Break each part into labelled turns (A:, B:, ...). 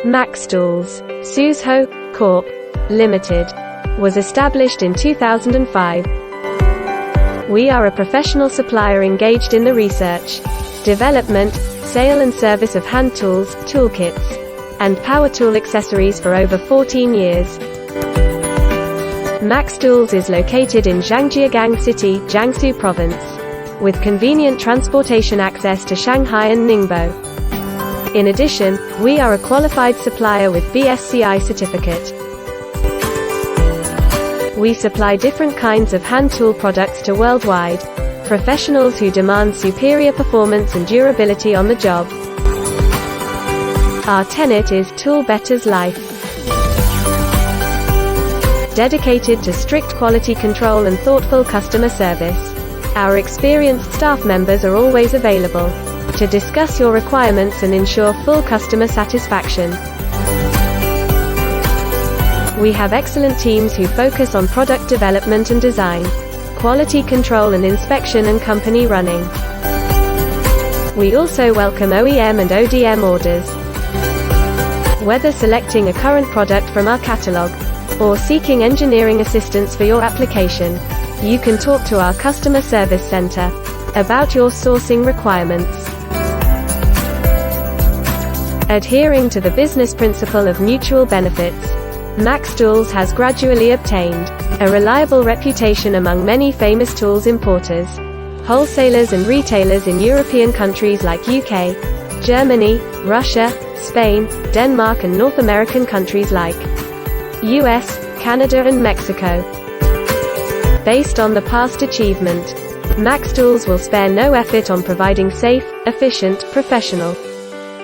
A: Maxxtools Co Ltd. was established in 2005. We are a professional supplier engaged in the research, development, sale and service of hand tools, toolkits, and power tool accessories for over 14 years. Maxxtools is located in Zhangjiagang City, Jiangsu Province, with convenient transportation access to Shanghai and Ningbo. In addition, we are a qualified supplier with BSCI certificate. We supply different kinds of hand tool products to worldwide professionals who demand superior performance and durability on the job. Our tenet is Tool Better's Life. Dedicated to strict quality control and thoughtful customer service. Our experienced staff members are always available to discuss your requirements and ensure full customer satisfaction. We have excellent teams who focus on product development and design, quality control and inspection and company running. We also welcome OEM and ODM orders. Whether selecting a current product from our catalog, or seeking engineering assistance for your application, you can talk to our customer service center about your sourcing requirements. Adhering to the business principle of mutual benefits, Maxxtools has gradually obtained a reliable reputation among many famous tools importers, wholesalers and retailers in European countries like UK, Germany, Russia, Spain, Denmark and North American countries like US, Canada and Mexico. Based on the past achievement, Maxxtools will spare no effort on providing safe, efficient, professional,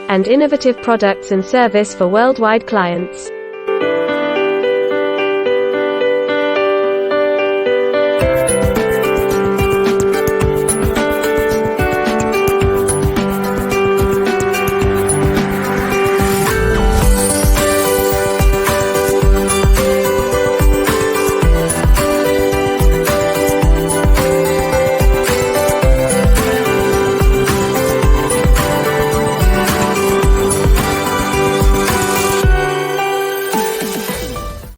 A: and innovative products and service for worldwide clients.